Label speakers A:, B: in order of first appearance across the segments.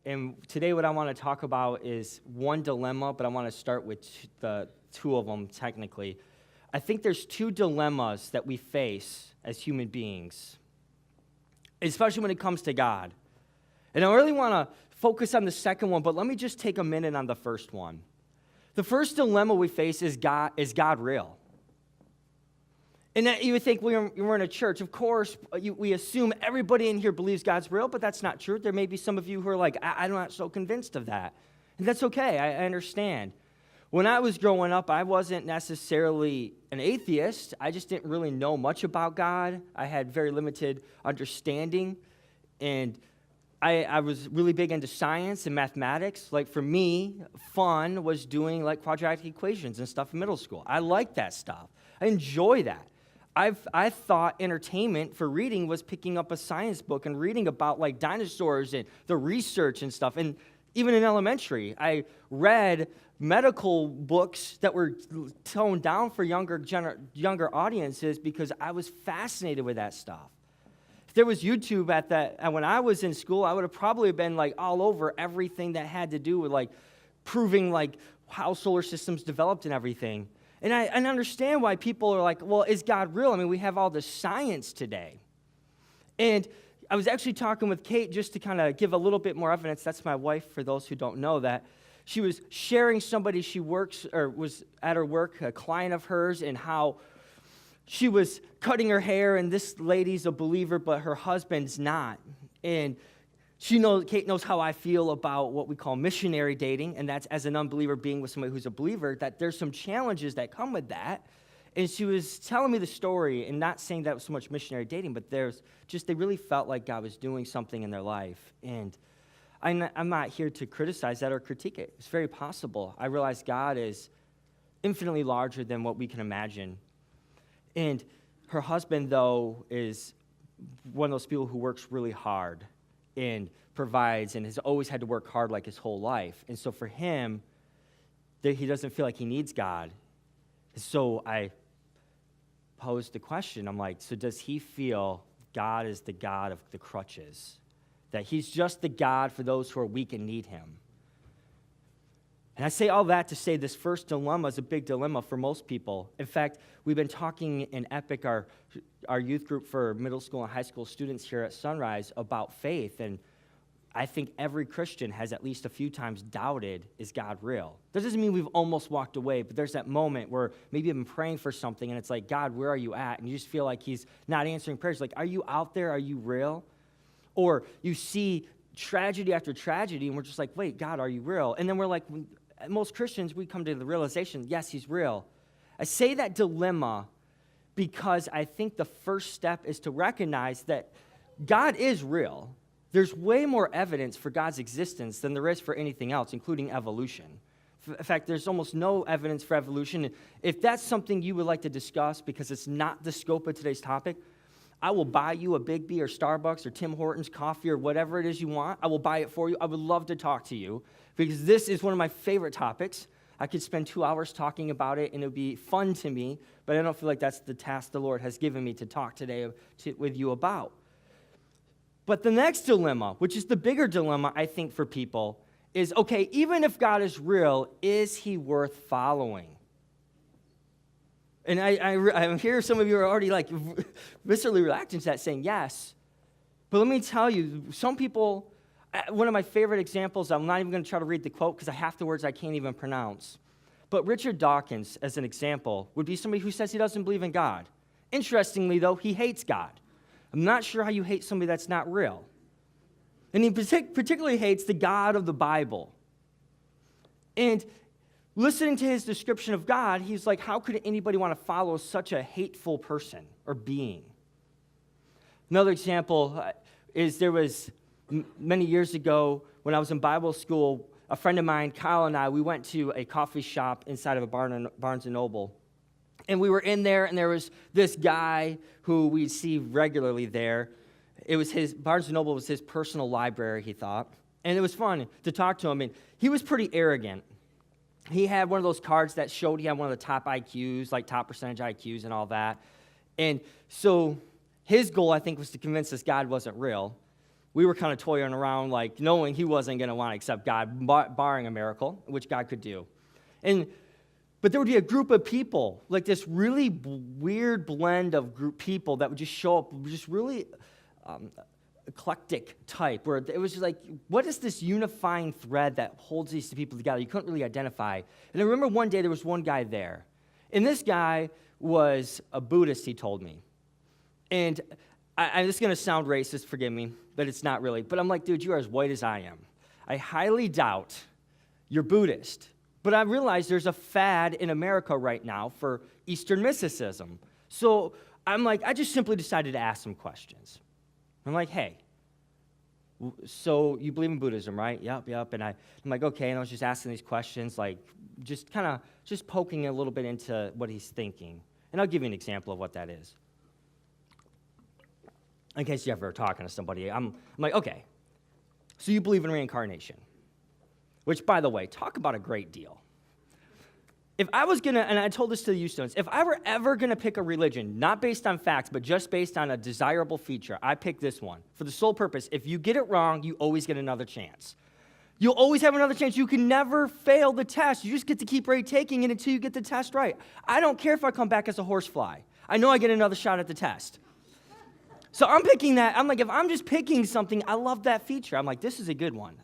A: And today what I want to talk about is one dilemma, but I want to start with the two of them technically. I think there's two dilemmas that we face as human beings, especially when it comes to God. And I really want to focus on the second one, but let me just take a minute on the first one. The first dilemma we face is God real? And that you would think we're in a church. Of course, we assume everybody in here believes God's real, but that's not true. There may be some of you who are like, I'm not so convinced of that. And that's okay. I understand. When I was growing up, I wasn't necessarily an atheist. I just didn't really know much about God. I had very limited understanding. And I was really big into science and mathematics. Like for me, fun was doing like quadratic equations and stuff in middle school. I liked that stuff. I enjoy that. I thought entertainment for reading was picking up a science book and reading about like dinosaurs and the research and stuff. And even in elementary, I read medical books that were toned down for younger audiences because I was fascinated with that stuff. If there was YouTube when I was in school, I would have probably been like all over everything that had to do with like proving like how solar systems developed and everything. And I understand why people are like, well, is God real? I mean, we have all this science today. And I was actually talking with Kate just to kind of give a little bit more evidence. That's my wife, for those who don't know that. She was sharing somebody she works, or was at her work, a client of hers, and how she was cutting her hair, and this lady's a believer, but her husband's not. And Kate knows how I feel about what we call missionary dating, and that's as an unbeliever being with somebody who's a believer, that there's some challenges that come with that. And she was telling me the story, and not saying that was so much missionary dating, but they really felt like God was doing something in their life. And I'm not here to criticize that or critique it. It's very possible. I realize God is infinitely larger than what we can imagine. And her husband, though, is one of those people who works really hard and provides and has always had to work hard like his whole life. And so for him, he doesn't feel like he needs God. So I posed the question. I'm like, so does he feel God is the God of the crutches? That he's just the God for those who are weak and need him? And I say all that to say this first dilemma is a big dilemma for most people. In fact, we've been talking in Epic, our youth group for middle school and high school students here at SonRise, about faith. And I think every Christian has at least a few times doubted, is God real? That doesn't mean we've almost walked away, but there's that moment where maybe you've been praying for something, and it's like, God, where are you at? And you just feel like he's not answering prayers. Like, are you out there? Are you real? Or you see tragedy after tragedy, and we're just like, wait, God, are you real? And then we're like, most Christians, we come to the realization, yes, he's real. I say that dilemma because I think the first step is to recognize that God is real. There's way more evidence for God's existence than there is for anything else, including evolution. In fact, there's almost no evidence for evolution. If that's something you would like to discuss because it's not the scope of today's topic, I will buy you a Big B or Starbucks or Tim Hortons coffee or whatever it is you want. I will buy it for you. I would love to talk to you because this is one of my favorite topics. I could spend 2 hours talking about it, and it would be fun to me, but I don't feel like that's the task the Lord has given me to talk today with you about. But the next dilemma, which is the bigger dilemma, I think, for people, is, okay, even if God is real, is he worth following? And I hear some of you are already like viscerally reacting to that, saying yes. But let me tell you, some people, one of my favorite examples, I'm not even going to try to read the quote because I half the words I can't even pronounce. But Richard Dawkins, as an example, would be somebody who says he doesn't believe in God. Interestingly, though, he hates God. I'm not sure how you hate somebody that's not real. And he particularly hates the God of the Bible. And listening to his description of God, he's like, how could anybody want to follow such a hateful person or being? Another example is there was many years ago when I was in Bible school, a friend of mine, Kyle, and I, we went to a coffee shop inside of a Barnes & Noble. And we were in there, and there was this guy who we'd see regularly there. it was Barnes & Noble was his personal library, he thought. And it was fun to talk to him. And he was pretty arrogant. He had one of those cards that showed he had one of the top IQs, like top percentage IQs and all that. And so his goal, I think, was to convince us God wasn't real. We were kind of toying around, like, knowing he wasn't going to want to accept God, barring a miracle, which God could do. But there would be a group of people, like this really weird blend of group people that would just show up, just really eclectic type, where it was just like, what is this unifying thread that holds these people together? You couldn't really identify. And I remember one day there was one guy there, and this guy was a Buddhist, he told me. And this is going to sound racist, forgive me, but it's not really. But I'm like, dude, you are as white as I am. I highly doubt you're Buddhist. But I realize there's a fad in America right now for Eastern mysticism. So I'm like, I just simply decided to ask some questions. I'm like, hey, so you believe in Buddhism, right? Yep. And I'm like, okay. And I was just asking these questions, like just kind of just poking a little bit into what he's thinking. And I'll give you an example of what that is. In case you're ever talking to somebody, I'm like, okay, so you believe in reincarnation. Which, by the way, talk about a great deal. If I was going to, and I told this to the youth students, if I were ever going to pick a religion, not based on facts, but just based on a desirable feature, I pick this one. For the sole purpose, if you get it wrong, you always get another chance. You'll always have another chance. You can never fail the test. You just get to keep retaking it until you get the test right. I don't care if I come back as a horsefly. I know I get another shot at the test. So I'm picking that. I'm like, if I'm just picking something, I love that feature. I'm like, this is a good one.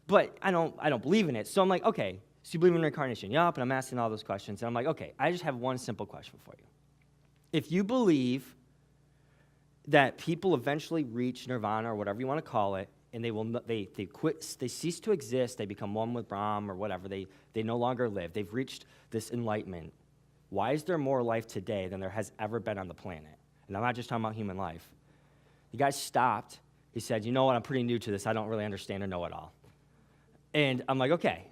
A: But I don't believe in it. So I'm like, okay, so you believe in reincarnation? Yup, and I'm asking all those questions. And I'm like, okay, I just have one simple question for you. If you believe that people eventually reach nirvana or whatever you want to call it, and they quit, they cease to exist, they become one with Brahm or whatever, they no longer live, they've reached this enlightenment, why is there more life today than there has ever been on the planet? And I'm not just talking about human life. The guy stopped. He said, you know what, I'm pretty new to this. I don't really understand or know it all. And I'm like, okay.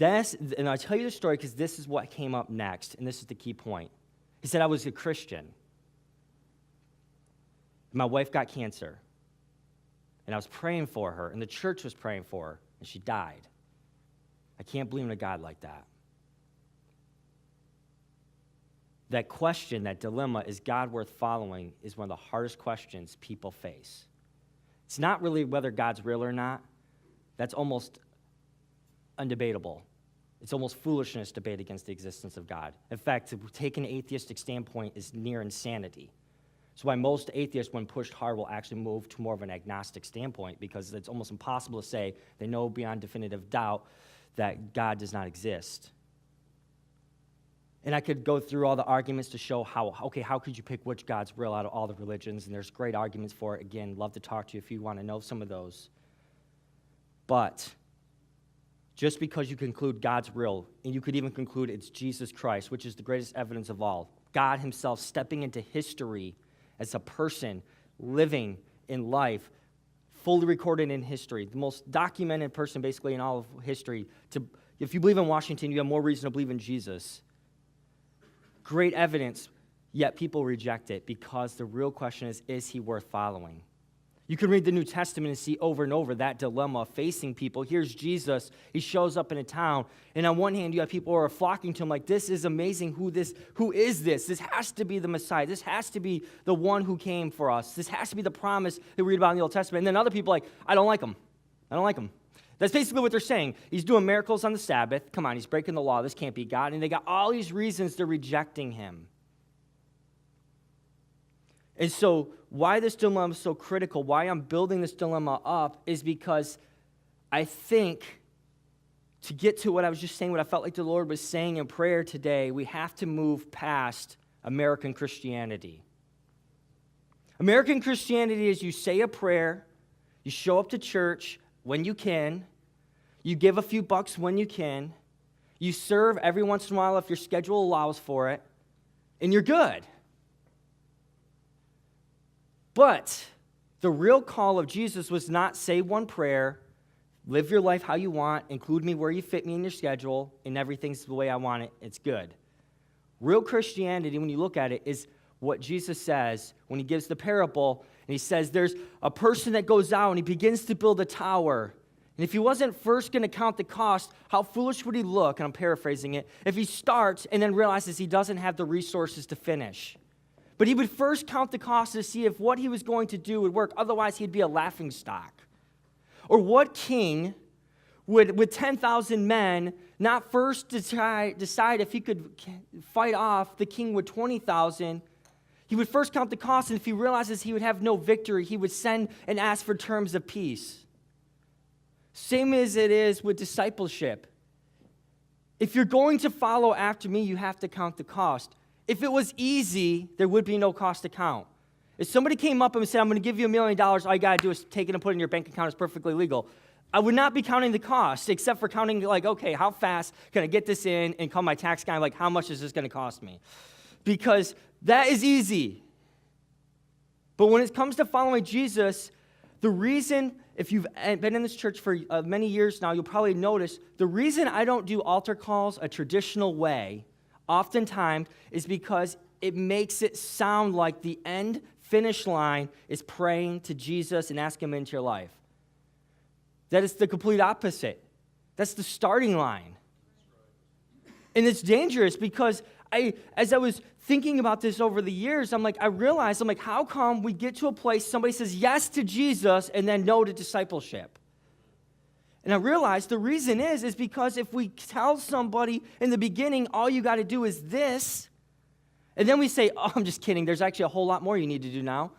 A: And I'll tell you the story because this is what came up next, and this is the key point. He said, I was a Christian. My wife got cancer, and I was praying for her, and the church was praying for her, and she died. I can't believe in a God like that. That question, that dilemma, is God worth following, is one of the hardest questions people face. It's not really whether God's real or not. That's almost undebatable. It's almost foolishness to debate against the existence of God. In fact, to take an atheistic standpoint is near insanity. That's why most atheists, when pushed hard, will actually move to more of an agnostic standpoint because it's almost impossible to say they know beyond definitive doubt that God does not exist. And I could go through all the arguments to show how could you pick which God's real out of all the religions, and there's great arguments for it. Again, love to talk to you if you want to know some of those. But just because you conclude God's real, and you could even conclude it's Jesus Christ, which is the greatest evidence of all, God himself stepping into history as a person living in life, fully recorded in history, the most documented person basically in all of history. If you believe in Washington, you have more reason to believe in Jesus. Great evidence, yet people reject it because the real question is he worth following? You can read the New Testament and see over and over that dilemma facing people. Here's Jesus. He shows up in a town, and on one hand, you have people who are flocking to him like, this is amazing. Who is this? This has to be the Messiah. This has to be the one who came for us. This has to be the promise that we read about in the Old Testament. And then other people are like, I don't like him. I don't like him. That's basically what they're saying. He's doing miracles on the Sabbath. Come on, he's breaking the law. This can't be God. And they got all these reasons they're rejecting him. And so why this dilemma is so critical, why I'm building this dilemma up, is because I think to get to what I was just saying, what I felt like the Lord was saying in prayer today, we have to move past American Christianity. American Christianity is you say a prayer, you show up to church when you can, you give a few bucks when you can, you serve every once in a while if your schedule allows for it, and you're good. But the real call of Jesus was not say one prayer, live your life how you want, include me where you fit me in your schedule, and everything's the way I want it, it's good. Real Christianity, when you look at it, is what Jesus says when he gives the parable. And he says there's a person that goes out and he begins to build a tower. And if he wasn't first going to count the cost, how foolish would he look, and I'm paraphrasing it, if he starts and then realizes he doesn't have the resources to finish. But he would first count the cost to see if what he was going to do would work. Otherwise, he'd be a laughingstock. Or what king would, with 10,000 men, not first decide if he could fight off the king with 20,000? He would first count the cost, and if he realizes he would have no victory, he would send and ask for terms of peace. Same as it is with discipleship. If you're going to follow after me, you have to count the cost. If it was easy, there would be no cost to count. If somebody came up and said, I'm going to give you $1 million, all you got to do is take it and put it in your bank account. It's perfectly legal. I would not be counting the cost, except for counting, like, okay, how fast can I get this in and call my tax guy, like, how much is this going to cost me? Because that is easy. But when it comes to following Jesus, the reason, if you've been in this church for many years now, you'll probably notice the reason I don't do altar calls a traditional way oftentimes is because it makes it sound like the end finish line is praying to Jesus and asking him into your life. That is the complete opposite. That's the starting line. And it's dangerous because as I was thinking about this over the years, I realized, how come we get to a place somebody says yes to Jesus and then no to discipleship? And I realized the reason is because if we tell somebody in the beginning, all you got to do is this, and then we say, oh, I'm just kidding, there's actually a whole lot more you need to do now,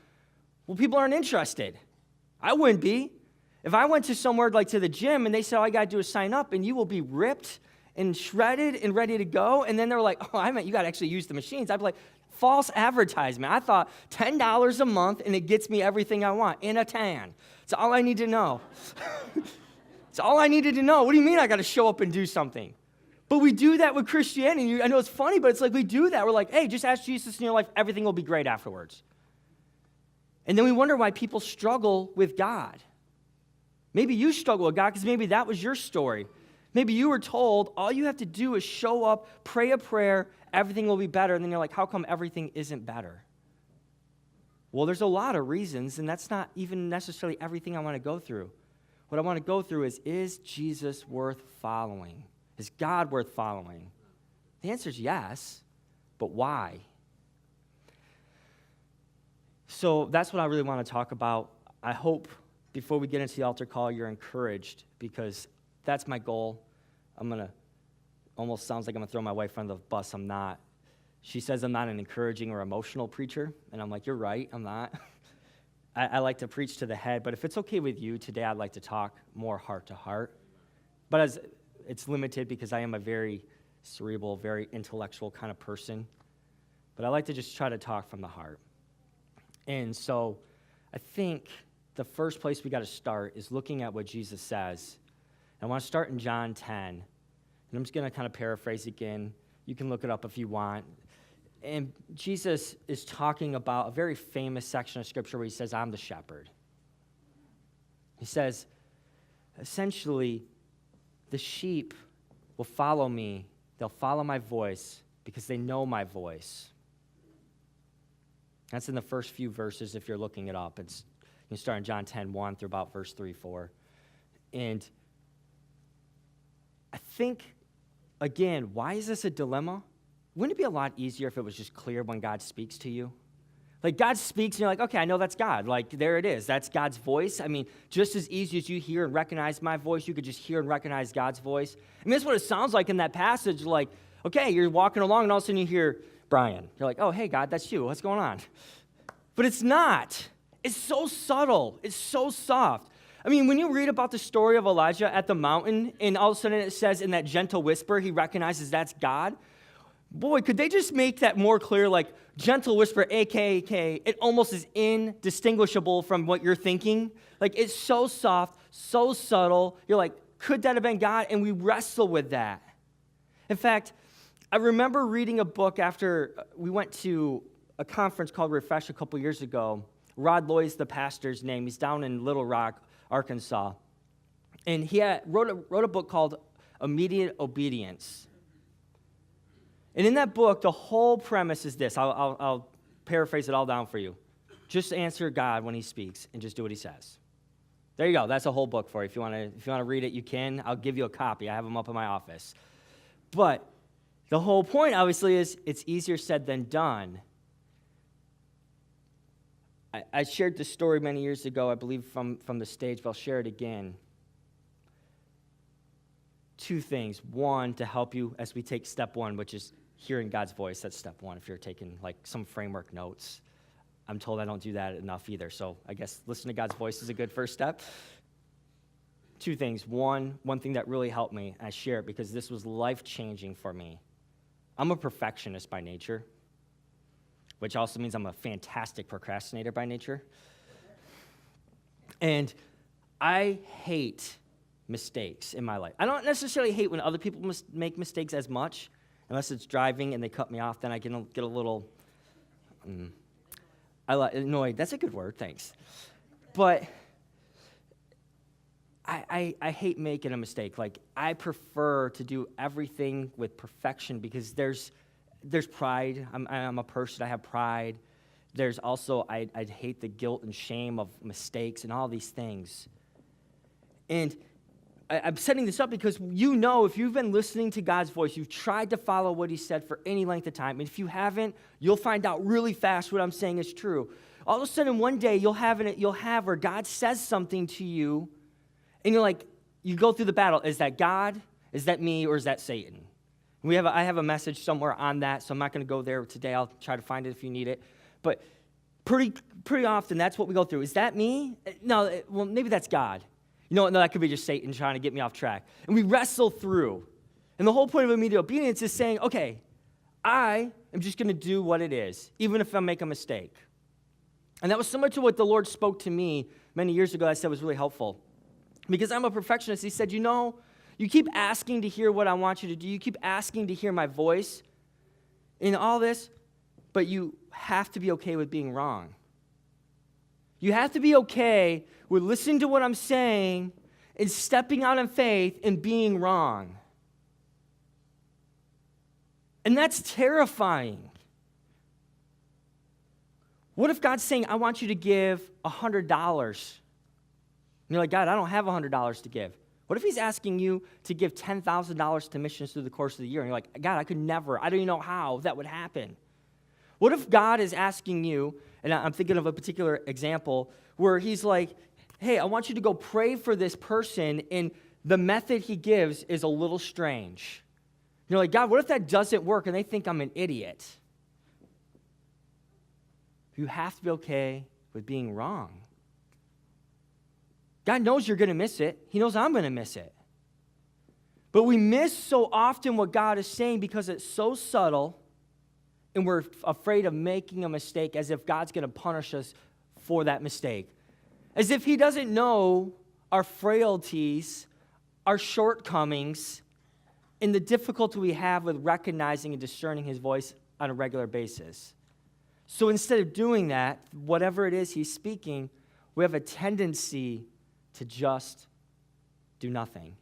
A: well, people aren't interested. I wouldn't be. If I went to somewhere like to the gym and they said, all you got to do is sign up and you will be ripped and shredded and ready to go, and then they're like, oh, I meant you got to actually use the machines. I'd be like, false advertisement. I thought $10 a month and it gets me everything I want in a tan. It's all I need to know. It's all I needed to know. What do you mean I got to show up and do something? But we do that with Christianity. I know it's funny, but it's like we do that. We're like, hey, just ask Jesus in your life. Everything will be great afterwards. And then we wonder why people struggle with God. Maybe you struggle with God because maybe that was your story. Maybe you were told all you have to do is show up, pray a prayer, everything will be better. And then you're like, how come everything isn't better? Well, there's a lot of reasons, and that's not even necessarily everything I want to go through. What I want to go through is Jesus worth following? Is God worth following? The answer is yes, but why? So that's what I really want to talk about. I hope before we get into the altar call, you're encouraged, because that's my goal. Almost sounds like I'm going to throw my wife under the bus. I'm not. She says I'm not an encouraging or emotional preacher, and I'm like, you're right, I'm not. I like to preach to the head, but if it's okay with you, today I'd like to talk more heart to heart. But as it's limited because I am a very cerebral, very intellectual kind of person. But I like to just try to talk from the heart. And so I think the first place we got to start is looking at what Jesus says. I want to start in John 10. And I'm just going to kind of paraphrase again. You can look it up if you want. And Jesus is talking about a very famous section of Scripture where he says, I'm the shepherd. He says, essentially, the sheep will follow me. They'll follow my voice because they know my voice. That's in the first few verses if you're looking it up. You can start in John 10:1 through about verse 3-4. And I think, again, why is this a dilemma? Wouldn't it be a lot easier if it was just clear when God speaks to you? Like, God speaks, and you're like, okay, I know that's God. Like, there it is. That's God's voice. I mean, just as easy as you hear and recognize my voice, you could just hear and recognize God's voice. I mean, that's what it sounds like in that passage. Like, okay, you're walking along, and all of a sudden you hear Brian. You're like, oh, hey, God, that's you. What's going on? But it's not. It's so subtle. It's so soft. I mean, when you read about the story of Elijah at the mountain, and all of a sudden it says in that gentle whisper, he recognizes that's God. Boy, could they just make that more clear, like gentle whisper, AKA, it almost is indistinguishable from what you're thinking. Like, it's so soft, so subtle. You're like, could that have been God? And we wrestle with that. In fact, I remember reading a book after we went to a conference called Refresh a couple years ago. Rod Loy's the pastor's name. He's down in Little Rock, Arkansas. And he wrote a book called Immediate Obedience. And in that book, the whole premise is this. I'll paraphrase it all down for you. Just answer God when he speaks and just do what he says. There you go. That's a whole book for you. If you want to read it, you can. I'll give you a copy. I have them up in my office. But the whole point, obviously, is it's easier said than done. I shared this story many years ago, I believe, from the stage, but I'll share it again. Two things. One, to help you as we take step one, which is hearing God's voice. That's step one if you're taking like some framework notes. I'm told I don't do that enough either, so I guess listening to God's voice is a good first step. Two things. One thing that really helped me, I share it because this was life-changing for me. I'm a perfectionist by nature, which also means I'm a fantastic procrastinator by nature. And I hate mistakes in my life. I don't necessarily hate when other people make mistakes as much, unless it's driving and they cut me off, then I can get a little annoyed. That's a good word, thanks. But I hate making a mistake. Like, I prefer to do everything with perfection because there's pride. I'm a person, I have pride. There's also, I'd hate the guilt and shame of mistakes and all these things. And I'm setting this up because you know if you've been listening to God's voice, you've tried to follow what he said for any length of time, and if you haven't, you'll find out really fast what I'm saying is true. All of a sudden, one day, you'll have where God says something to you, and you're like, you go through the battle. Is that God? Is that me? Or is that Satan? I have a message somewhere on that, so I'm not going to go there today. I'll try to find it if you need it. But pretty often, that's what we go through. Is that me? No, well, maybe that's God. You know what? No, that could be just Satan trying to get me off track. And we wrestle through. And the whole point of immediate obedience is saying, okay, I am just going to do what it is, even if I make a mistake. And that was similar to what the Lord spoke to me many years ago. I said was really helpful. Because I'm a perfectionist, he said, you know, you keep asking to hear what I want you to do. You keep asking to hear my voice in all this, but you have to be okay with being wrong. You have to be okay with listening to what I'm saying and stepping out in faith and being wrong. And that's terrifying. What if God's saying, I want you to give $100? And you're like, God, I don't have $100 to give. What if he's asking you to give $10,000 to missions through the course of the year? And you're like, God, I could never. I don't even know how that would happen. What if God is asking you, and I'm thinking of a particular example, where he's like, hey, I want you to go pray for this person, and the method he gives is a little strange. You're like, God, what if that doesn't work, and they think I'm an idiot? You have to be okay with being wrong. God knows you're going to miss it. He knows I'm going to miss it. But we miss so often what God is saying because it's so subtle, and we're afraid of making a mistake as if God's going to punish us for that mistake. As if he doesn't know our frailties, our shortcomings, and the difficulty we have with recognizing and discerning his voice on a regular basis. So instead of doing that, whatever it is he's speaking, we have a tendency to just do nothing.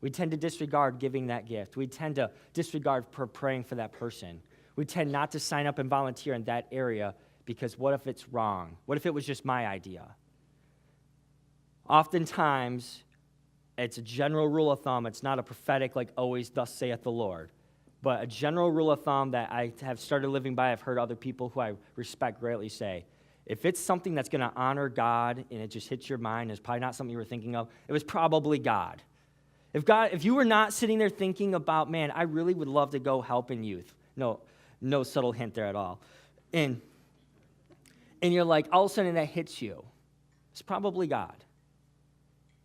A: We tend to disregard giving that gift. We tend to disregard praying for that person. We tend not to sign up and volunteer in that area because what if it's wrong? What if it was just my idea? Oftentimes, it's a general rule of thumb. It's not a prophetic, like always, thus saith the Lord. But a general rule of thumb that I have started living by, I've heard other people who I respect greatly say, if it's something that's going to honor God and it just hits your mind, it's probably not something you were thinking of, it was probably God. If you were not sitting there thinking about, man, I really would love to go help in youth. No subtle hint there at all. And you're like, all of a sudden that hits you. It's probably God.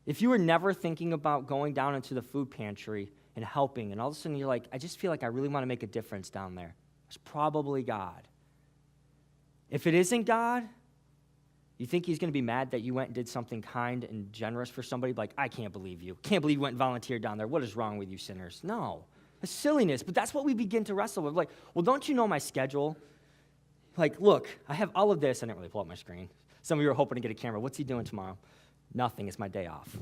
A: If you were never thinking about going down into the food pantry and helping, and all of a sudden you're like, I just feel like I really want to make a difference down there, it's probably God. If it isn't God, you think he's going to be mad that you went and did something kind and generous for somebody? Like, I can't believe you. Can't believe you went and volunteered down there. What is wrong with you sinners? No, it's silliness. But that's what we begin to wrestle with. Like, well, don't you know my schedule? Like, look, I have all of this. I didn't really pull up my screen. Some of you are hoping to get a camera. What's he doing tomorrow? Nothing. It's my day off.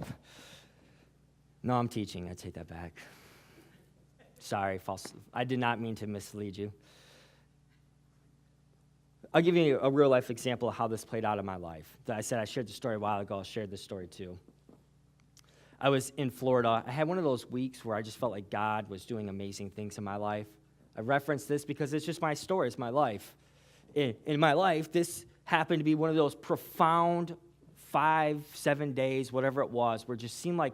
A: No, I'm teaching. I take that back. Sorry, false. I did not mean to mislead you. I'll give you a real-life example of how this played out in my life. I said I shared the story a while ago. I'll share this story too. I was in Florida. I had one of those weeks where I just felt like God was doing amazing things in my life. I reference this because it's just my story. It's my life. In my life, this happened to be one of those profound 5-7 days, whatever it was, where it just seemed like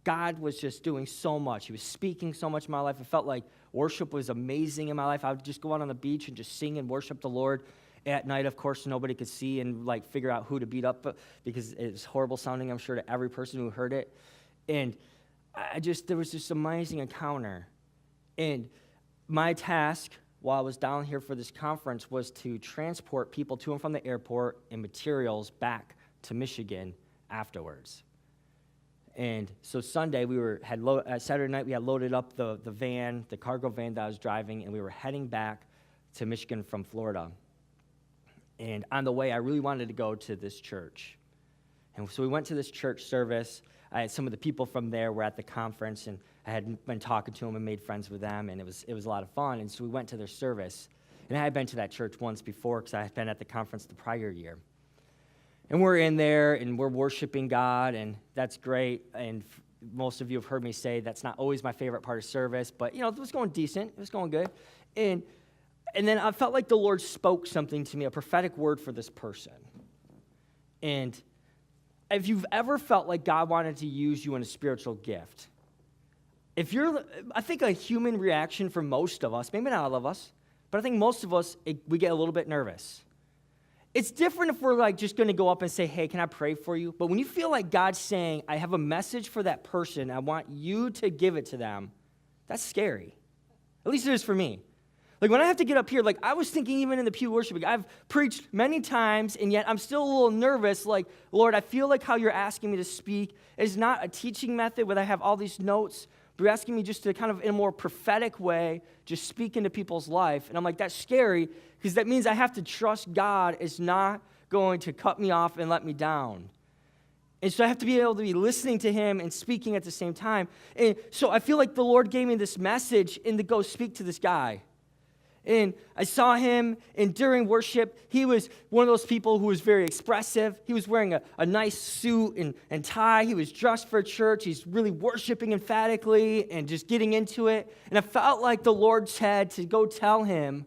A: God was just doing so much. He was speaking so much in my life. It felt like worship was amazing in my life. I would just go out on the beach and just sing and worship the Lord. At night, of course, nobody could see and figure out who to beat up because it was horrible sounding, I'm sure, to every person who heard it. And there was this amazing encounter. And my task while I was down here for this conference was to transport people to and from the airport and materials back to Michigan afterwards. And so Sunday, Saturday night, we had loaded up the van, the cargo van that I was driving, and we were heading back to Michigan from Florida. And on the way, I really wanted to go to this church. And so we went to this church service. Some of the people from there were at the conference, and I had been talking to them and made friends with them, and it was a lot of fun. And so we went to their service. And I had been to that church once before because I had been at the conference the prior year. And we're in there, and we're worshiping God, and that's great. And most of you have heard me say that's not always my favorite part of service, but, it was going decent. It was going good. And then I felt like the Lord spoke something to me, a prophetic word for this person. And if you've ever felt like God wanted to use you in a spiritual gift, I think a human reaction for most of us, maybe not all of us, but I think most of us, we get a little bit nervous. It's different if we're just going to go up and say, hey, can I pray for you? But when you feel like God's saying, I have a message for that person, I want you to give it to them, that's scary. At least it is for me. When I have to get up here, I was thinking even in the pew worship, I've preached many times, and yet I'm still a little nervous, Lord, I feel like how you're asking me to speak is not a teaching method where I have all these notes, but you're asking me just to kind of in a more prophetic way, just speak into people's life. And I'm like, that's scary, because that means I have to trust God is not going to cut me off and let me down. And so I have to be able to be listening to him and speaking at the same time. And so I feel like the Lord gave me this message and to go speak to this guy. And I saw him, and during worship, he was one of those people who was very expressive. He was wearing a nice suit and tie. He was dressed for church. He's really worshiping emphatically and just getting into it. And I felt like the Lord said to go tell him,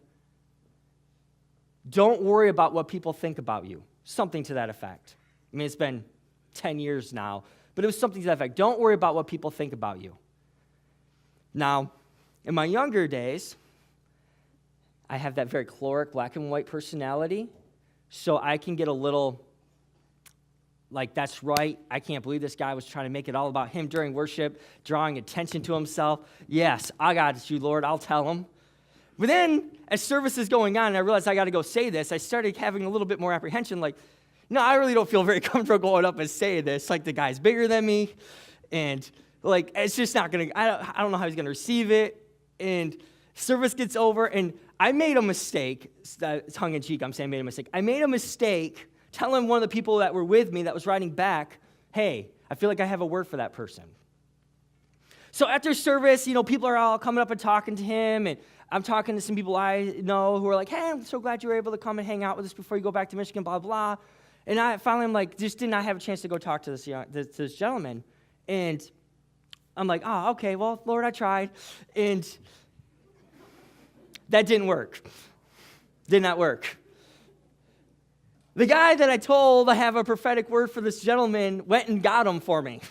A: don't worry about what people think about you. Something to that effect. I mean, it's been 10 years now, but it was something to that effect. Don't worry about what people think about you. Now, in my younger days, I have that very choleric black and white personality, so I can get a little that's right, I can't believe this guy was trying to make it all about him during worship, drawing attention to himself. Yes, I got you, Lord, I'll tell him. But then, as service is going on, and I realized I got to go say this, I started having a little bit more apprehension, no, I really don't feel very comfortable going up and saying this. The guy's bigger than me, and it's just not going to, I don't know how he's going to receive it, and service gets over, and I made a mistake, tongue-in-cheek, I'm saying I made a mistake. I made a mistake telling one of the people that were with me that was riding back, hey, I feel like I have a word for that person. So after service, people are all coming up and talking to him, and I'm talking to some people I know who are like, hey, I'm so glad you were able to come and hang out with us before you go back to Michigan, blah, blah. And I finally, just did not have a chance to go talk to this gentleman. And I'm like, oh, okay, well, Lord, I tried. And that didn't work. Did not work. The guy that I told I have a prophetic word for this gentleman went and got him for me.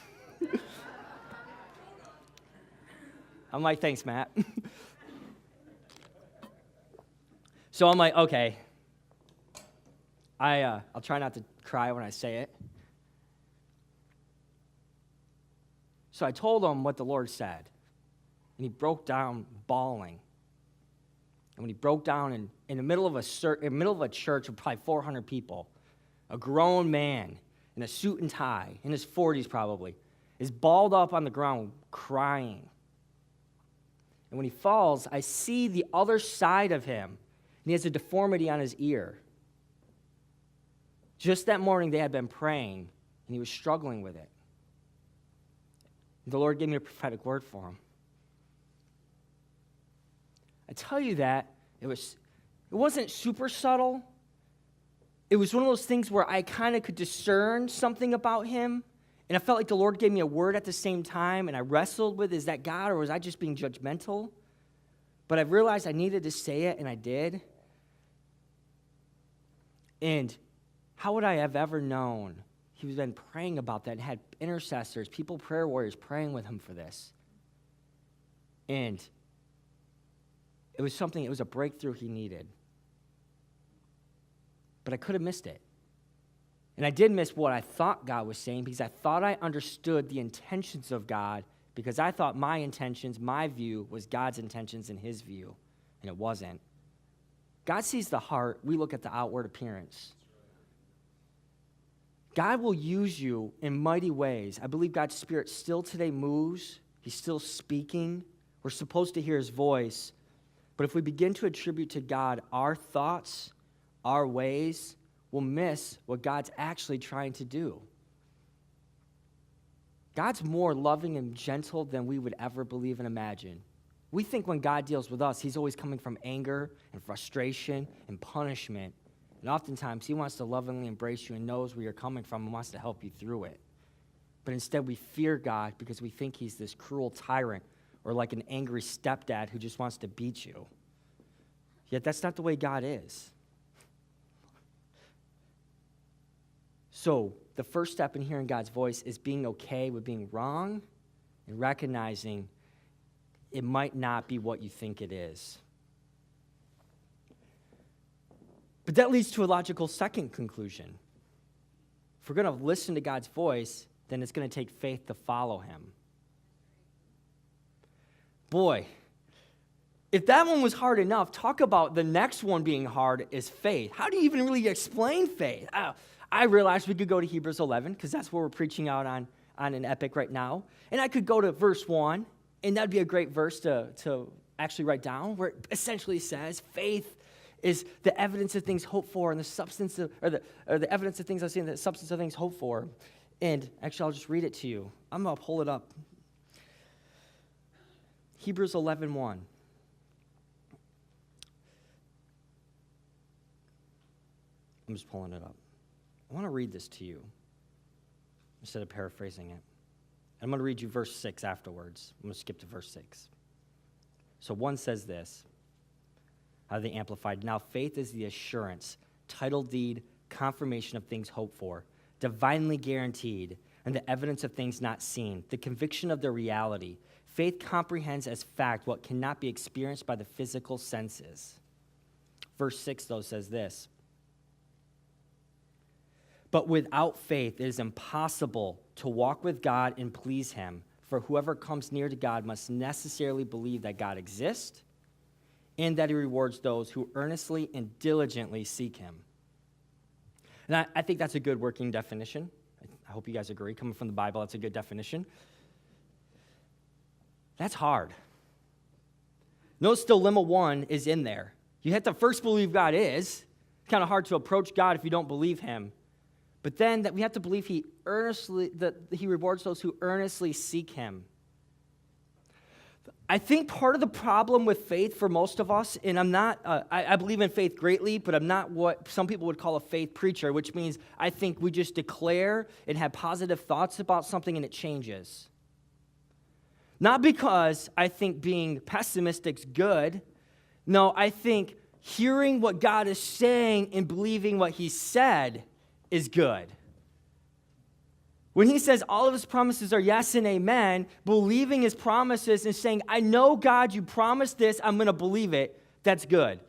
A: I'm like, thanks, Matt. So I'm like, okay. I'll try not to cry when I say it. So I told him what the Lord said, and he broke down bawling. And when he broke down in the middle of a church of probably 400 people, a grown man in a suit and tie, in his 40s probably, is balled up on the ground crying. And when he falls, I see the other side of him, and he has a deformity on his ear. Just that morning, they had been praying, and he was struggling with it. The Lord gave me a prophetic word for him. I tell you that, it wasn't super subtle, it was one of those things where I kind of could discern something about him, and I felt like the Lord gave me a word at the same time, and I wrestled with, is that God, or was I just being judgmental? But I realized I needed to say it, and I did. And how would I have ever known? He was been praying about that and had intercessors, prayer warriors praying with him for this. And it was a breakthrough he needed. But I could have missed it. And I did miss what I thought God was saying because I thought I understood the intentions of God because I thought my intentions, my view, was God's intentions and his view, and it wasn't. God sees the heart. We look at the outward appearance. God will use you in mighty ways. I believe God's Spirit still today moves. He's still speaking. We're supposed to hear his voice. But if we begin to attribute to God our thoughts, our ways, we'll miss what God's actually trying to do. God's more loving and gentle than we would ever believe and imagine. We think when God deals with us, he's always coming from anger and frustration and punishment. And oftentimes, he wants to lovingly embrace you and knows where you're coming from and wants to help you through it. But instead, we fear God because we think he's this cruel tyrant or like an angry stepdad who just wants to beat you. Yet that's not the way God is. So the first step in hearing God's voice is being okay with being wrong and recognizing it might not be what you think it is. But that leads to a logical second conclusion. If we're going to listen to God's voice, then it's going to take faith to follow him. Boy, if that one was hard enough, talk about the next one being hard is faith. How do you even really explain faith? I realized we could go to Hebrews 11 because that's where we're preaching out on an epic right now. And I could go to verse 1, and that'd be a great verse to actually write down, where it essentially says faith is the evidence of things hoped for and the substance of, or the evidence of things I've seen, the substance of things hoped for. And actually, I'll just read it to you. I'm going to pull it up. Hebrews 11:1. I'm just pulling it up. I want to read this to you instead of paraphrasing it. I'm going to read you verse 6 afterwards. I'm going to skip to verse 6. So 1 says this, out of the Amplified. Now faith is the assurance, title deed, confirmation of things hoped for, divinely guaranteed, and the evidence of things not seen, the conviction of their reality. Faith comprehends as fact what cannot be experienced by the physical senses. Verse 6, though, says this. But without faith, it is impossible to walk with God and please him, for whoever comes near to God must necessarily believe that God exists and that he rewards those who earnestly and diligently seek him. And I think that's a good working definition. I hope you guys agree. Coming from the Bible, that's a good definition. That's hard. Notice dilemma 1 is in there. You have to first believe God is. It's kind of hard to approach God if you don't believe him. But then that we have to believe that he rewards those who earnestly seek him. I think part of the problem with faith for most of us, and I'm not, I believe in faith greatly, but I'm not what some people would call a faith preacher, which means I think we just declare and have positive thoughts about something and it changes. Not because I think being pessimistic's good. No, I think hearing what God is saying and believing what he said is good. When he says all of his promises are yes and amen, believing his promises and saying, I know, God, you promised this, I'm going to believe it, that's good.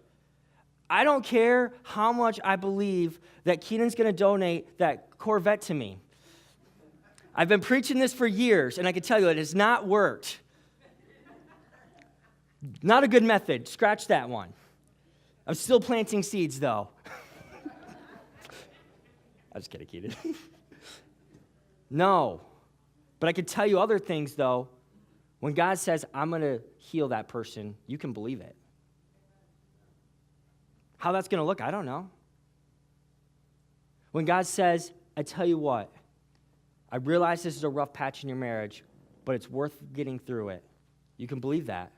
A: I don't care how much I believe that Keenan's going to donate that Corvette to me. I've been preaching this for years, and I can tell you it has not worked. Not a good method. Scratch that one. I'm still planting seeds, though. I'm just kidding, Keenan. No. But I could tell you other things, though. When God says, I'm going to heal that person, you can believe it. How that's going to look, I don't know. When God says, I tell you what, I realize this is a rough patch in your marriage, but it's worth getting through it. You can believe that.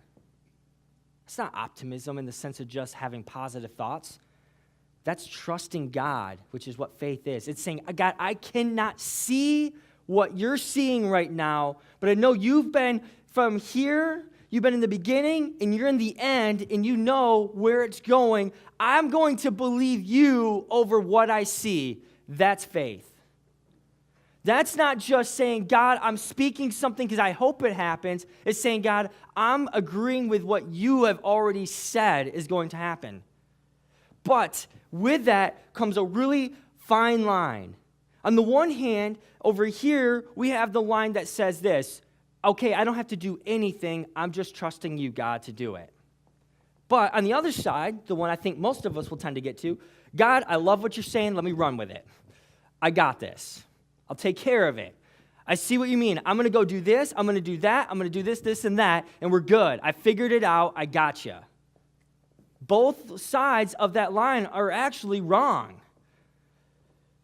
A: It's not optimism in the sense of just having positive thoughts. That's trusting God, which is what faith is. It's saying, God, I cannot see what you're seeing right now, but I know you've been from here, you've been in the beginning, and you're in the end, and you know where it's going. I'm going to believe you over what I see. That's faith. That's not just saying, God, I'm speaking something because I hope it happens. It's saying, God, I'm agreeing with what you have already said is going to happen. But with that comes a really fine line. On the one hand, over here, we have the line that says this, okay, I don't have to do anything. I'm just trusting you, God, to do it. But on the other side, the one I think most of us will tend to get to, God, I love what you're saying. Let me run with it. I got this. I'll take care of it. I see what you mean. I'm going to go do this. I'm going to do that. I'm going to do this, this, and that, and we're good. I figured it out. I gotcha. Both sides of that line are actually wrong.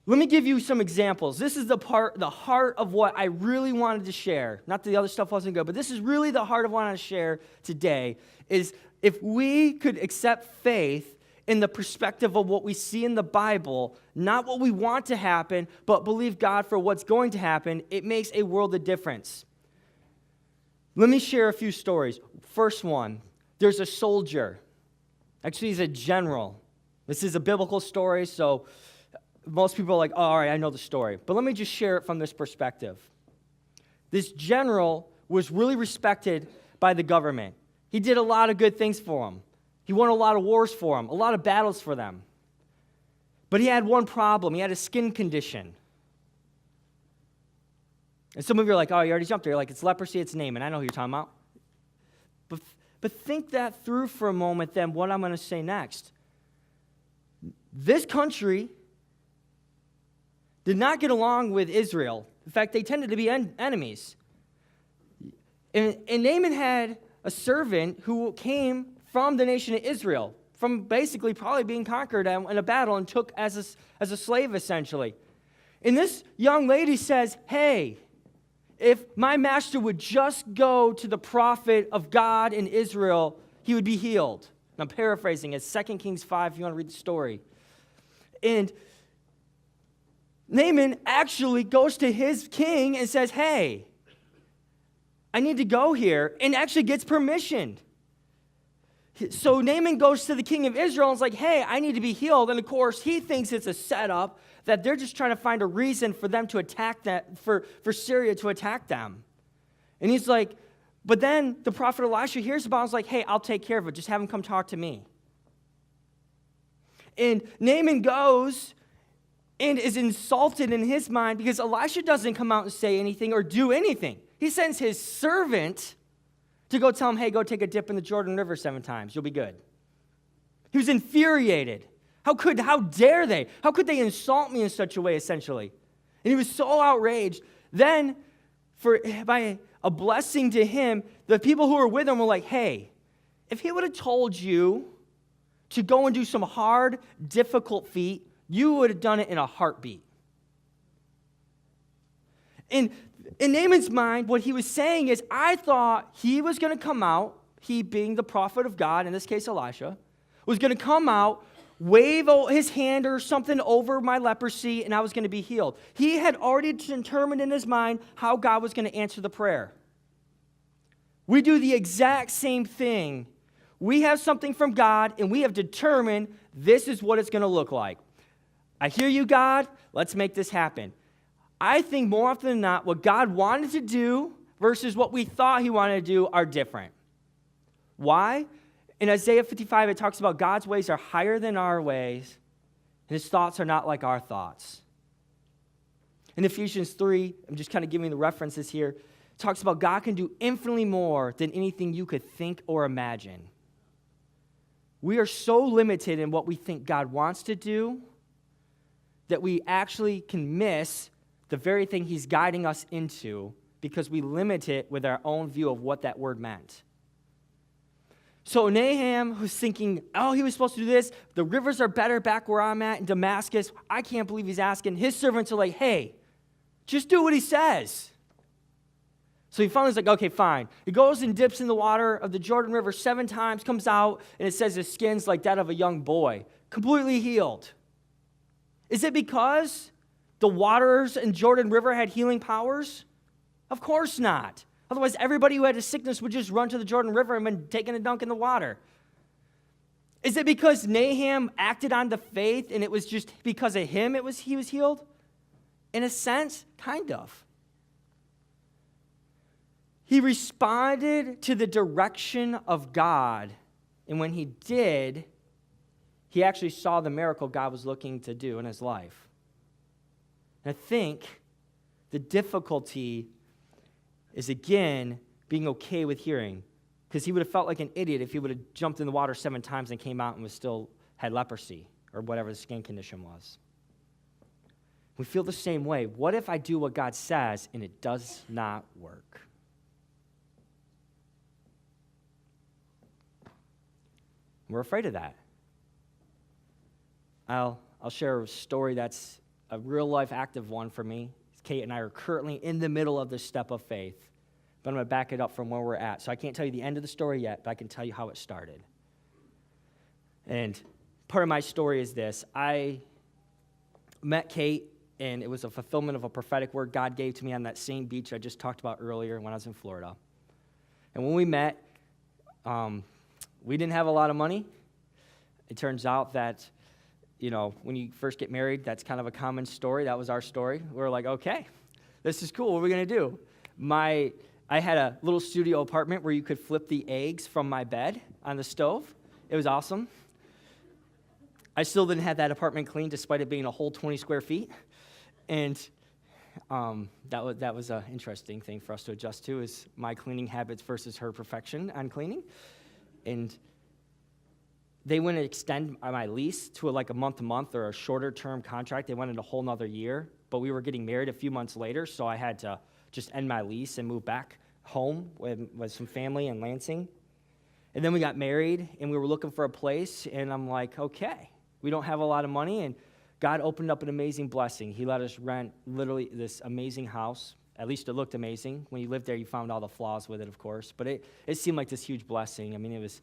A: Let me give you some examples. This is the heart of what I really wanted to share. Not that the other stuff wasn't good, but this is really the heart of what I want to share today, is if we could accept faith in the perspective of what we see in the Bible, not what we want to happen, but believe God for what's going to happen, it makes a world of difference. Let me share a few stories. First one, there's a soldier. Actually, he's a general. This is a biblical story, so most people are like, oh, all right, I know the story. But let me just share it from this perspective. This general was really respected by the government. He did a lot of good things for them. He won a lot of wars for them, a lot of battles for them. But he had one problem. He had a skin condition. And some of you are like, oh, you already jumped there. You're like, it's leprosy, it's Naaman. I know who you're talking about. But think that through for a moment, then, what I'm going to say next. This country did not get along with Israel. In fact, they tended to be enemies. And Naaman had a servant who came from the nation of Israel, from basically probably being conquered in a battle and took as a slave, essentially. And this young lady says, hey, if my master would just go to the prophet of God in Israel, he would be healed. And I'm paraphrasing. It's 2 Kings 5 if you want to read the story. And Naaman actually goes to his king and says, hey, I need to go here, and actually gets permission. So Naaman goes to the king of Israel and is like, hey, I need to be healed. And of course, he thinks it's a setup, that they're just trying to find a reason for them to attack that, for Syria to attack them. And he's like, but then the prophet Elisha hears about it and is like, hey, I'll take care of it. Just have him come talk to me. And Naaman goes and is insulted in his mind because Elisha doesn't come out and say anything or do anything. He sends his servant to go tell him, hey, go take a dip in the Jordan River 7 times. You'll be good. He was infuriated. How dare they? How could they insult me in such a way, essentially? And he was so outraged. Then, by a blessing to him, the people who were with him were like, hey, if he would have told you to go and do some hard, difficult feat, you would have done it in a heartbeat. In Naaman's mind, what he was saying is, I thought he was going to come out, he being the prophet of God, in this case Elisha, was going to come out, wave his hand or something over my leprosy, and I was going to be healed. He had already determined in his mind how God was going to answer the prayer. We do the exact same thing. We have something from God, and we have determined this is what it's going to look like. I hear you, God. Let's make this happen. I think more often than not, what God wanted to do versus what we thought he wanted to do are different. Why? In Isaiah 55, it talks about God's ways are higher than our ways, and his thoughts are not like our thoughts. In Ephesians 3, I'm just kind of giving the references here, it talks about God can do infinitely more than anything you could think or imagine. We are so limited in what we think God wants to do that we actually can miss the very thing he's guiding us into because we limit it with our own view of what that word meant. So Nahum was thinking, oh, he was supposed to do this. The rivers are better back where I'm at in Damascus. I can't believe he's asking. His servants are like, hey, just do what he says. So he finally is like, okay, fine. He goes and dips in the water of the Jordan River 7 times, comes out, and it says his skin's like that of a young boy, completely healed. Is it because the waters in Jordan River had healing powers? Of course not. Otherwise, everybody who had a sickness would just run to the Jordan River and been taking a dunk in the water. Is it because Nahum acted on the faith and it was just because of him he was healed? In a sense, kind of. He responded to the direction of God, and when he did, he actually saw the miracle God was looking to do in his life. And I think the difficulty is, again, being okay with hearing, because he would have felt like an idiot if he would have jumped in the water 7 times and came out and had leprosy or whatever the skin condition was. We feel the same way. What if I do what God says and it does not work? We're afraid of that. I'll share a story that's a real-life active one for me. Kate and I are currently in the middle of this step of faith, but I'm going to back it up from where we're at. So I can't tell you the end of the story yet, but I can tell you how it started. And part of my story is this. I met Kate, and it was a fulfillment of a prophetic word God gave to me on that same beach I just talked about earlier when I was in Florida. And when we met, we didn't have a lot of money. It turns out that, when you first get married, that's kind of a common story. That was our story. We were like, okay, this is cool. What are we going to do? I had a little studio apartment where you could flip the eggs from my bed on the stove. It was awesome. I still didn't have that apartment cleaned despite it being a whole 20 square feet. And that was an interesting thing for us to adjust to, is my cleaning habits versus her perfection on cleaning. And they wouldn't extend my lease to a month-to-month or a shorter-term contract. They wanted a whole nother year, but we were getting married a few months later, so I had to just end my lease and move back home with some family in Lansing. And then we got married, and we were looking for a place, and I'm like, okay, we don't have a lot of money, and God opened up an amazing blessing. He let us rent literally this amazing house. At least it looked amazing. When you lived there, you found all the flaws with it, of course. But it seemed like this huge blessing. I mean, it was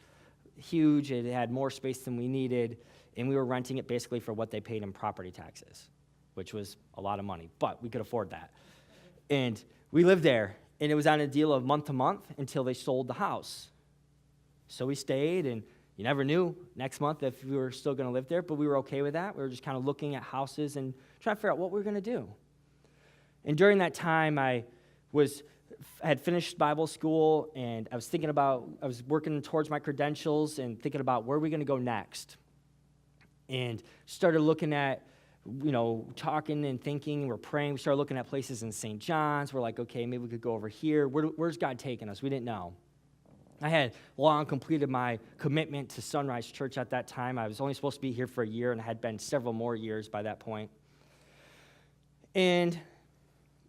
A: huge. It had more space than we needed. And we were renting it basically for what they paid in property taxes, which was a lot of money. But we could afford that. And we lived there. And it was on a deal of month to month until they sold the house. So we stayed, and you never knew next month if we were still going to live there. But we were okay with that. We were just kind of looking at houses and trying to figure out what we were going to do. And during that time, I had finished Bible school, and I was working towards my credentials and thinking about where are we going to go next. And started looking at, talking and thinking. We're praying. We started looking at places in St. John's. We're like, okay, maybe we could go over here. Where's God taking us? We didn't know. I had long completed my commitment to SonRise Church at that time. I was only supposed to be here for a year, and it had been several more years by that point. And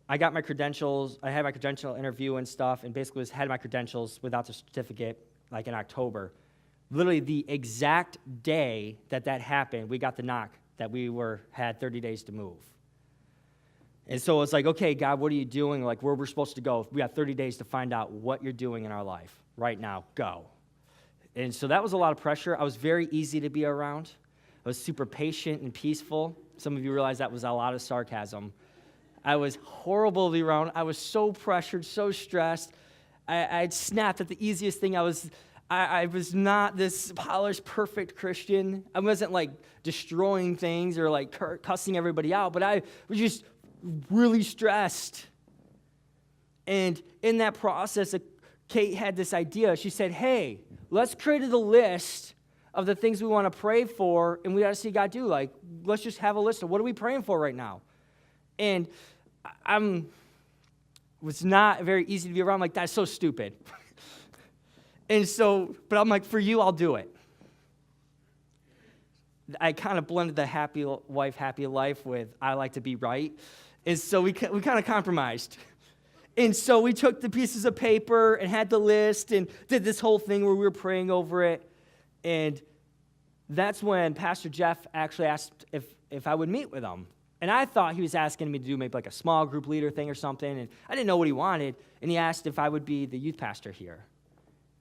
A: I got my credentials. I had my credential interview and stuff, and basically had my credentials without the certificate in October. Literally the exact day that happened, we got the knock that we had 30 days to move. And so it's like, okay, God, what are you doing? Where we're supposed to go. We got 30 days to find out what you're doing in our life. Right now, go. And so that was a lot of pressure. I was very easy to be around. I was super patient and peaceful. Some of you realize that was a lot of sarcasm. I was horrible to be around. I was so pressured, so stressed. I'd snapped at the easiest thing. I was not this polished, perfect Christian. I wasn't destroying things or cussing everybody out, but I was just really stressed. And in that process, Kate had this idea. She said, hey, let's create a list of the things we want to pray for, and we got to see God do. Let's just have a list of what are we praying for right now. And was not very easy to be around. That's so stupid. And so, but I'm for you, I'll do it. I kind of blended the happy wife, happy life with I like to be right. And so we kind of compromised. And so we took the pieces of paper and had the list and did this whole thing where we were praying over it. And that's when Pastor Jeff actually asked if I would meet with him. And I thought he was asking me to do maybe a small group leader thing or something, and I didn't know what he wanted, and he asked if I would be the youth pastor here.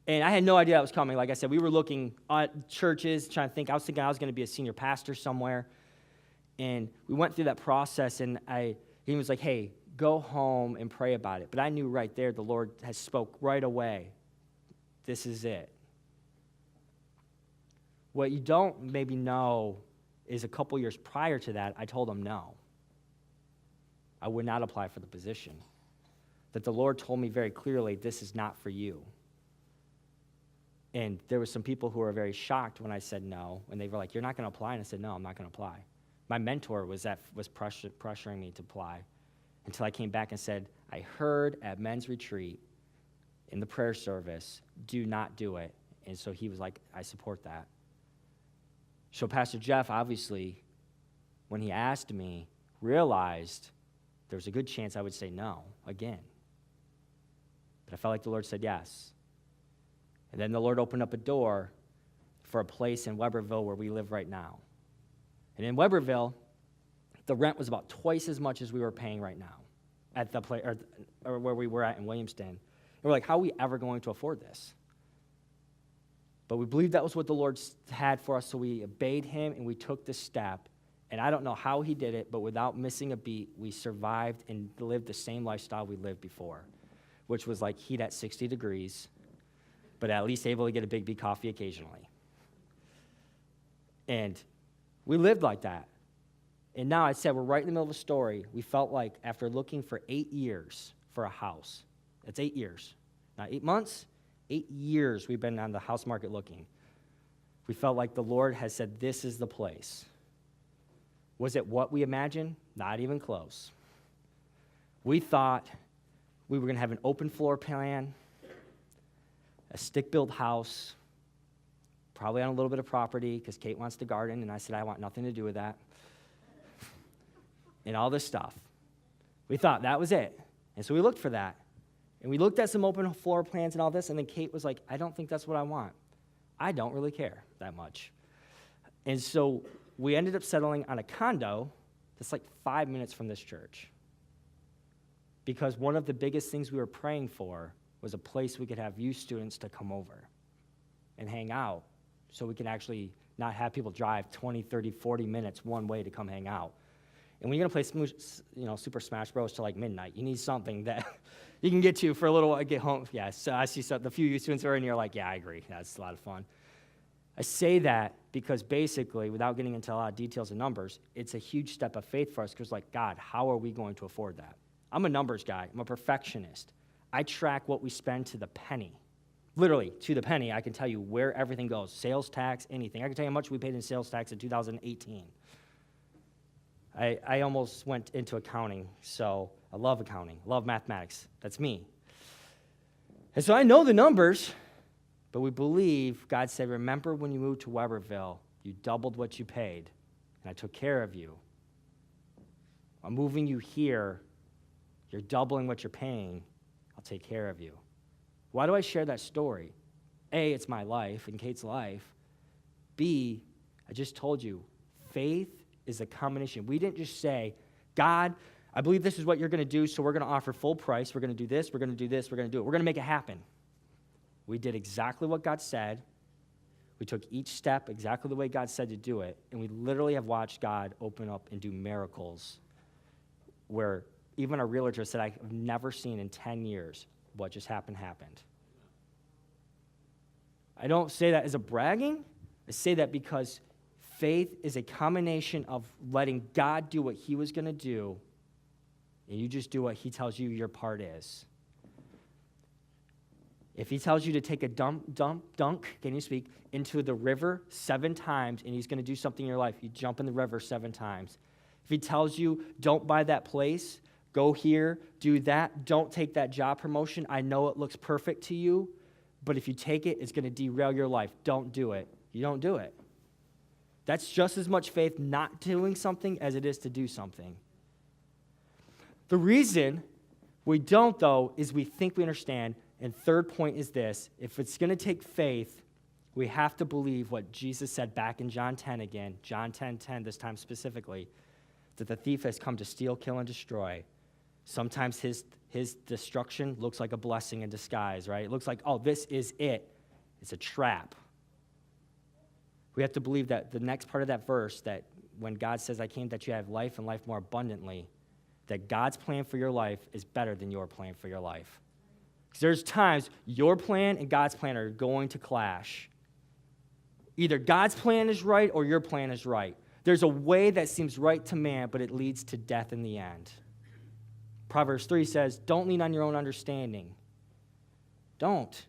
A: And I had no idea that was coming. Like I said, we were looking at churches, trying to think. I was thinking I was going to be a senior pastor somewhere. And we went through that process, and he was like, hey, go home and pray about it. But I knew right there the Lord has spoke right away. This is it. What you don't maybe know is a couple years prior to that, I told him no. I would not apply for the position. That the Lord told me very clearly, this is not for you. And there were some people who were very shocked when I said no, and they were like, you're not going to apply? And I said, no, I'm not going to apply. My mentor was pressuring me to apply until I came back and said, I heard at men's retreat in the prayer service, do not do it. And so he was like, I support that. So Pastor Jeff, obviously, when he asked me, realized there was a good chance I would say no again. But I felt like the Lord said yes. And then the Lord opened up a door for a place in Weberville where we live right now. And in Weberville, the rent was about twice as much as we were paying right now at the place, or where we were at in Williamston. And we're like, how are we ever going to afford this? But we believed that was what the Lord had for us, so we obeyed him and we took the step. And I don't know how he did it, but without missing a beat, we survived and lived the same lifestyle we lived before, which was like heat at 60 degrees, but at least able to get a Big B coffee occasionally. And we lived like that. And now I said we're right in the middle of a story. We felt like after looking for 8 years for a house, that's 8 years, not 8 months, 8 years we've been on the house market looking. We felt like the Lord has said, this is the place. Was it what we imagined? Not even close. We thought we were going to have an open floor plan, a stick-built house, probably on a little bit of property because Kate wants to garden, and I said I want nothing to do with that, and all this stuff. We thought that was it. And so we looked for that. And we looked at some open floor plans and all this, and then Kate was like, I don't think that's what I want. I don't really care that much. And so we ended up settling on a condo that's like 5 minutes from this church. Because one of the biggest things we were praying for was a place we could have youth students to come over and hang out so we can actually not have people drive 20, 30, 40 minutes one way to come hang out. And when you're going to play Super Smash Bros. To like midnight, you need something that you can get to for a little while, get home. Yeah, so I see the few youth students are in here like, yeah, I agree. That's a lot of fun. I say that because basically, without getting into a lot of details and numbers, it's a huge step of faith for us because like, God, how are we going to afford that? I'm a numbers guy. I'm a perfectionist. I track what we spend to the penny. Literally, to the penny, I can tell you where everything goes. Sales tax, anything. I can tell you how much we paid in sales tax in 2018. I almost went into accounting, so I love accounting, love mathematics. That's me. And so I know the numbers, but we believe God said, remember when you moved to Weberville, you doubled what you paid, and I took care of you. I'm moving you here, you're doubling what you're paying, I'll take care of you. Why do I share that story? A, it's my life and Kate's life. B, I just told you, faith is a combination. We didn't just say, God, I believe this is what you're going to do, so we're going to offer full price. We're going to do this, we're going to do this, we're going to do it. We're going to make it happen. We did exactly what God said. We took each step exactly the way God said to do it, and we literally have watched God open up and do miracles where even a realtor said, I've never seen in 10 years what just happened. I don't say that as a bragging. I say that because faith is a combination of letting God do what he was going to do, and you just do what he tells you your part is. If he tells you to take a dunk, can you speak, into the river 7 times, and he's going to do something in your life, you jump in the river 7 times. If he tells you, don't buy that place, go here, do that, don't take that job promotion, I know it looks perfect to you, but if you take it, it's going to derail your life. Don't do it. You don't do it. That's just as much faith not doing something as it is to do something. The reason we don't, though, is we think we understand. And third point is this. If it's going to take faith, we have to believe what Jesus said back in John 10 again, John 10:10 this time specifically, that the thief has come to steal, kill, and destroy. Sometimes his destruction looks like a blessing in disguise, right? It looks like, oh, this is it. It's a trap. We have to believe that the next part of that verse, that when God says, I came that you have life and life more abundantly, that God's plan for your life is better than your plan for your life. Because there's times your plan and God's plan are going to clash. Either God's plan is right or your plan is right. There's a way that seems right to man, but it leads to death in the end. Proverbs 3 says, don't lean on your own understanding. Don't.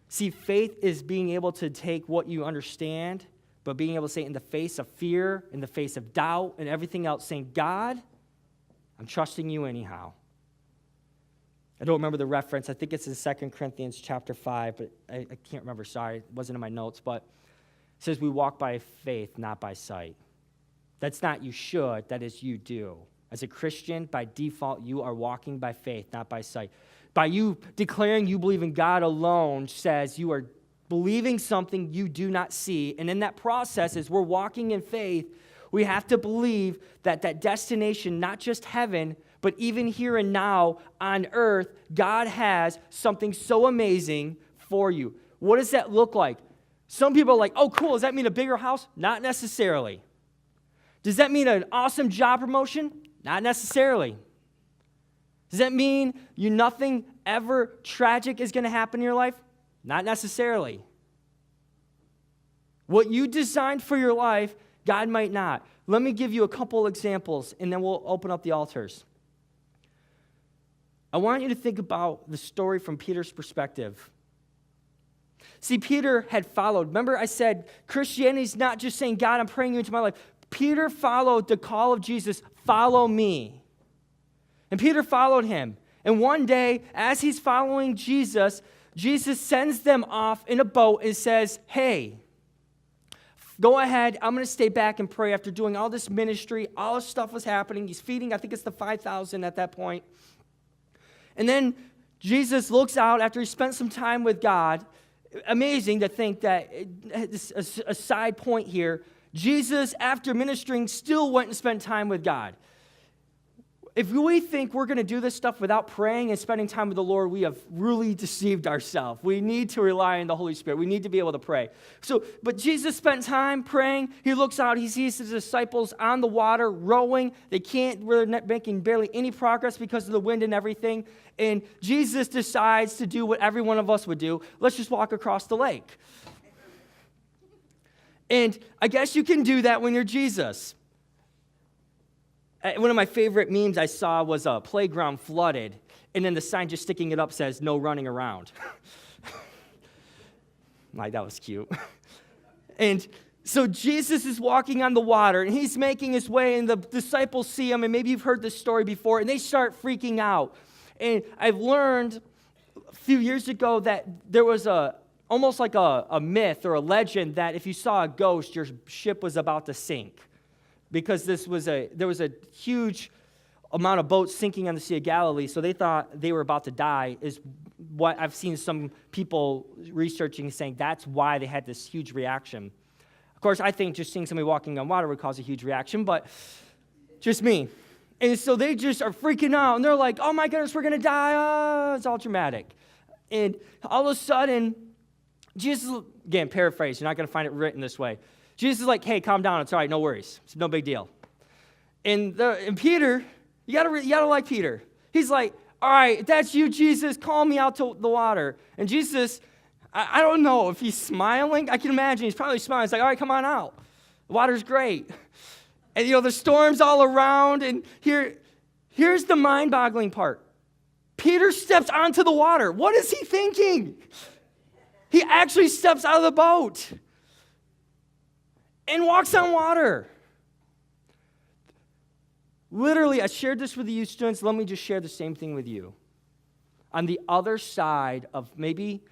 A: See, faith is being able to take what you understand, but being able to say in the face of fear, in the face of doubt, and everything else, saying, God, I'm trusting you anyhow. I don't remember the reference. I think it's in 2 Corinthians chapter 5, but I can't remember. Sorry, it wasn't in my notes. But it says we walk by faith, not by sight. That's not you should. That is you do. As a Christian, by default, you are walking by faith, not by sight. By you declaring you believe in God alone says you are believing something you do not see. And in that process, as we're walking in faith, we have to believe that that destination, not just heaven, but even here and now on earth, God has something so amazing for you. What does that look like? Some people are like, oh, cool, does that mean a bigger house? Not necessarily. Does that mean an awesome job promotion? Not necessarily. Does that mean nothing ever tragic is going to happen in your life? Not necessarily. What you designed for your life, God might not. Let me give you a couple examples, and then we'll open up the altars. I want you to think about the story from Peter's perspective. See, Peter had followed. Remember I said Christianity is not just saying, God, I'm praying you into my life. Peter followed the call of Jesus, follow me. And Peter followed him. And one day, as he's following Jesus, Jesus sends them off in a boat and says, hey, go ahead. I'm going to stay back and pray. After doing all this ministry, all this stuff was happening. He's feeding, I think it's the 5,000 at that point. And then Jesus looks out after he spent some time with God. Amazing to think that, a side point here, Jesus, after ministering, still went and spent time with God. If we think we're going to do this stuff without praying and spending time with the Lord, we have really deceived ourselves. We need to rely on the Holy Spirit. We need to be able to pray. But Jesus spent time praying. He looks out. He sees his disciples on the water rowing. They're not making barely any progress because of the wind and everything. And Jesus decides to do what every one of us would do. Let's just walk across the lake. And I guess you can do that when you're Jesus. One of my favorite memes I saw was a playground flooded, and then the sign just sticking it up says, no running around. Like, that was cute. And so Jesus is walking on the water, and he's making his way, and the disciples see him, and maybe you've heard this story before, and they start freaking out. And I've learned a few years ago that there was almost like a myth or a legend that if you saw a ghost, your ship was about to sink. Because there was a huge amount of boats sinking on the Sea of Galilee, so they thought they were about to die, is what I've seen some people researching saying that's why they had this huge reaction. Of course, I think just seeing somebody walking on water would cause a huge reaction, but just me. And so they just are freaking out, and they're like, oh my goodness, we're going to die. Oh, it's all dramatic. And all of a sudden, Jesus, again, paraphrase, you're not going to find it written this way. Jesus is like, hey, calm down. It's all right. No worries. It's no big deal. And Peter, you gotta like Peter. He's like, all right, if that's you, Jesus, call me out to the water. And Jesus, I don't know if he's smiling. I can imagine he's probably smiling. He's like, all right, come on out. The water's great. And, the storm's all around. And here's the mind-boggling part. Peter steps onto the water. What is he thinking? He actually steps out of the boat and walks on water. Literally, I shared this with the youth students. Let me just share the same thing with you. On the other side of maybe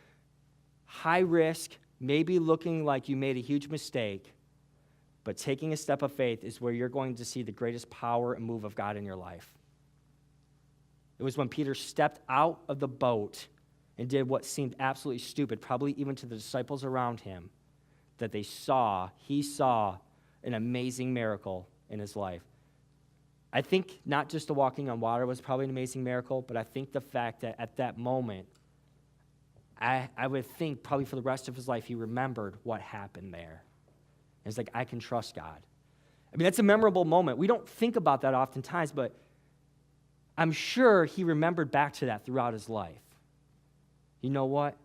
A: high risk, maybe looking like you made a huge mistake, but taking a step of faith is where you're going to see the greatest power and move of God in your life. It was when Peter stepped out of the boat and did what seemed absolutely stupid, probably even to the disciples around him, that he saw an amazing miracle in his life. I think not just the walking on water was probably an amazing miracle, but I think the fact that at that moment, I would think probably for the rest of his life, he remembered what happened there. It's like, I can trust God. I mean, that's a memorable moment. We don't think about that oftentimes, but I'm sure he remembered back to that throughout his life. You know what?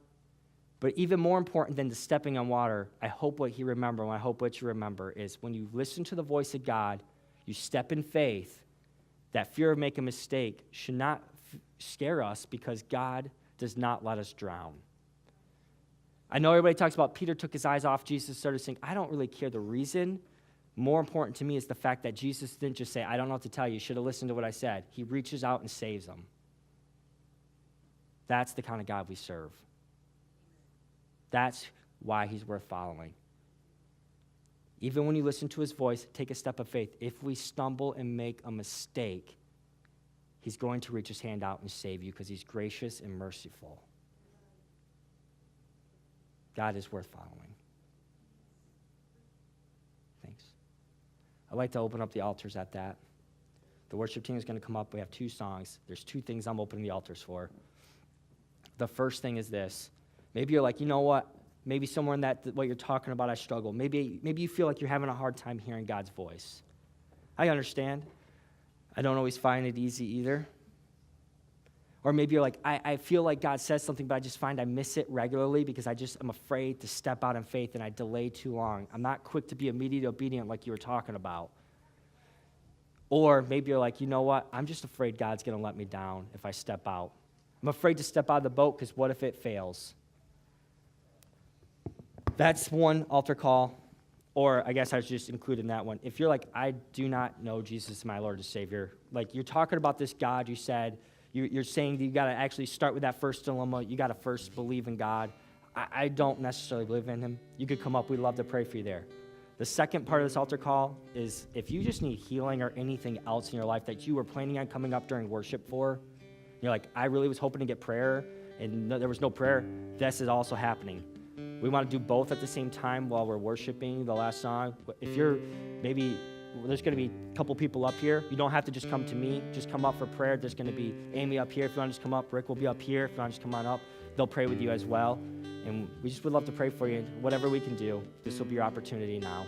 A: But even more important than the stepping on water, I hope what you remember is when you listen to the voice of God, you step in faith, that fear of making a mistake should not scare us because God does not let us drown. I know everybody talks about Peter took his eyes off Jesus, started saying, I don't really care the reason. More important to me is the fact that Jesus didn't just say, I don't know what to tell you. You should have listened to what I said. He reaches out and saves them. That's the kind of God we serve. That's why he's worth following. Even when you listen to his voice, take a step of faith. If we stumble and make a mistake, he's going to reach his hand out and save you because he's gracious and merciful. God is worth following. Thanks. I'd like to open up the altars at that. The worship team is going to come up. We have 2 songs. There's 2 things I'm opening the altars for. The first thing is this. Maybe you're like, you know what? Maybe somewhere in that, what you're talking about, I struggle. Maybe you feel like you're having a hard time hearing God's voice. I understand. I don't always find it easy either. Or maybe you're like, I feel like God says something, but I just find I miss it regularly because I'm afraid to step out in faith and I delay too long. I'm not quick to be immediately obedient like you were talking about. Or maybe you're like, you know what? I'm just afraid God's going to let me down if I step out. I'm afraid to step out of the boat because what if it fails? That's one altar call. Or I guess I was just including that one. If you're like, I do not know Jesus as my Lord and Savior, like you're talking about this God, you said, you're saying that you got to actually start with that first dilemma. You got to first believe in God. I don't necessarily believe in him. You could come up. We'd love to pray for you there. The second part of this altar call is if you just need healing or anything else in your life that you were planning on coming up during worship for, you're like, I really was hoping to get prayer, and there was no prayer. This is also happening. We want to do both at the same time while we're worshiping the last song. If you're maybe, there's going to be a couple people up here. You don't have to just come to me. Just come up for prayer. There's going to be Amy up here. If you want to just come up, Rick will be up here. If you want to just come on up, they'll pray with you as well. And we just would love to pray for you. Whatever we can do, this will be your opportunity now.